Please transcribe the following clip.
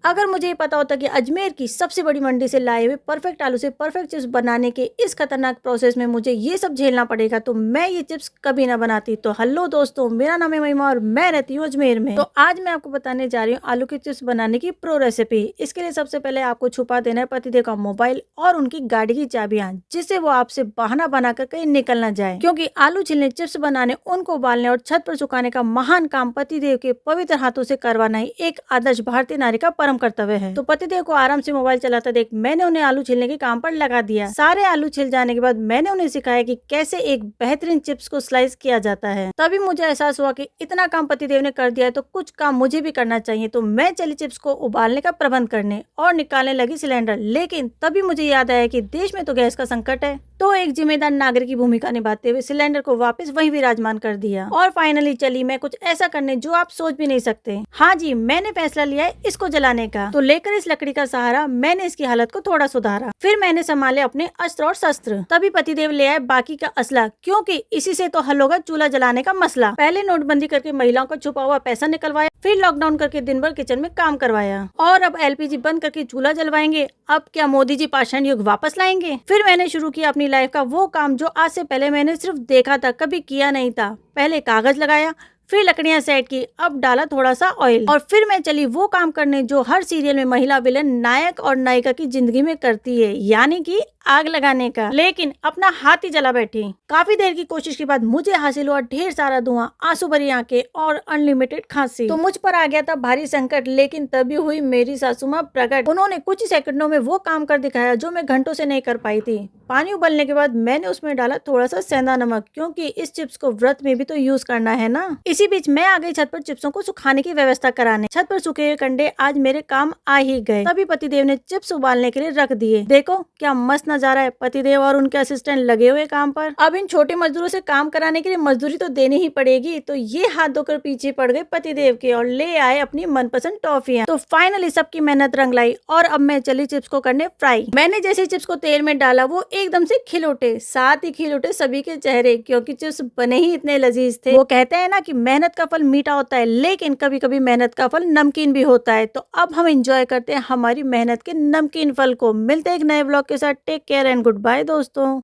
अगर मुझे ये पता होता कि अजमेर की सबसे बड़ी मंडी से लाए हुए परफेक्ट आलू से परफेक्ट चिप्स बनाने के इस खतरनाक प्रोसेस में मुझे ये सब झेलना पड़ेगा तो मैं ये चिप्स कभी ना बनाती। तो हेलो दोस्तों, मेरा नाम है महिमा और मैं रहती हूँ अजमेर में। तो आज मैं आपको बताने जा रही हूँ आलू के चिप्स बनाने की प्रो रेसिपी। इसके लिए सबसे पहले आपको छुपा देना है पतिदेव का मोबाइल और उनकी गाड़ी की चाबियां, जिससे वो आपसे बहाना बनाकर कहीं निकल ना जाए, क्योंकि आलू छिलने, चिप्स बनाने, उनको उबालने और छत पर सुखाने का महान काम पतिदेव के पवित्र हाथों से करवाना ही एक आदर्श भारतीय नारी का परम कर्तव्य है। तो पतिदेव को आराम से मोबाइल चलाता देख मैंने उन्हें आलू छिलने के काम पर लगा दिया। सारे आलू छिल जाने के बाद मैंने उन्हें सिखाया कि कैसे एक बेहतरीन चिप्स को स्लाइस किया जाता है। तभी मुझे एहसास हुआ कि इतना काम पतिदेव ने कर दिया है तो कुछ काम मुझे भी करना चाहिए। तो मैं चली चिप्स को उबालने का प्रबंध करने और निकालने लगी सिलेंडर। लेकिन तभी मुझे याद आया कि देश में तो गैस का संकट है। तो एक जिम्मेदार नागरिक की भूमिका निभाते हुए सिलेंडर को वापस वहीं विराजमान कर दिया और फाइनली चली मैं कुछ ऐसा करने जो आप सोच भी नहीं सकते। हाँ जी, मैंने फैसला लिया है इसको जलाने का। तो लेकर इस लकड़ी का सहारा मैंने इसकी हालत को थोड़ा सुधारा। फिर मैंने संभाले अपने अस्त्र और शस्त्र। तभी पतिदेव ले आए बाकी का असला, क्योंकि इसी से तो हल होगा चूल्हा जलाने का मसला। पहले नोटबंदी करके महिलाओं का छुपा हुआ पैसा निकलवाया, फिर लॉकडाउन करके दिन भर किचन में काम करवाया और अब एलपीजी बंद करके चूल्हा जलवाएंगे। अब क्या मोदी जी पाषाण युग वापस लाएंगे? फिर मैंने शुरू किया अपनी लाइफ का वो काम जो आज से पहले मैंने सिर्फ देखा था, कभी किया नहीं था। पहले कागज लगाया, फिर लकड़ियां सेट की, अब डाला थोड़ा सा ऑयल और फिर मैं चली वो काम करने जो हर सीरियल में महिला विलेन नायक और नायिका की जिंदगी में करती है, यानी कि आग लगाने का। लेकिन अपना हाथ ही जला बैठी। काफी देर की कोशिश के बाद मुझे हासिल हुआ ढेर सारा धुआं, आंसू भरी आंखें और अनलिमिटेड खांसी। तो मुझ पर आ गया था भारी संकट। लेकिन तभी हुई मेरी सासू माँ प्रकट। उन्होंने कुछ ही सेकंडों में वो काम कर दिखाया जो मैं घंटों से नहीं कर पाई थी। पानी उबलने के बाद मैंने उसमें डाला थोड़ा सा सेंधा नमक, क्योंकि इस चिप्स को व्रत में भी तो यूज करना है ना। इसी बीच मैं आ गई छत पर चिप्सों को सुखाने की व्यवस्था कराने। छत पर सूखे हुए कंडे आज मेरे काम आ ही गए। तभी पतिदेव ने चिप्स उबालने के लिए रख दिए। देखो क्या मस्त नजारा है, पतिदेव और उनके असिस्टेंट लगे हुए काम पर। अब इन छोटे मजदूरों से काम कराने के लिए मजदूरी तो देनी ही पड़ेगी। तो ये हाथ धोकर पीछे पड़ गए पतिदेव के और ले आए अपनी मनपसंद टॉफियां। तो फाइनली सबकी मेहनत रंग लाई और अब मैं चली चिप्स को करने फ्राई। मैंने जैसे चिप्स को तेल में डाला वो एकदम से खिल उठे, साथ ही खिल उठे सभी के चेहरे, क्योंकि चिप्स बने ही इतने लजीज थे। वो कहते हैं ना कि मेहनत का फल मीठा होता है, लेकिन कभी कभी मेहनत का फल नमकीन भी होता है। तो अब हम एंजॉय करते हैं हमारी मेहनत के नमकीन फल को। मिलते हैं एक नए ब्लॉग के साथ। Take care and good bye दोस्तों।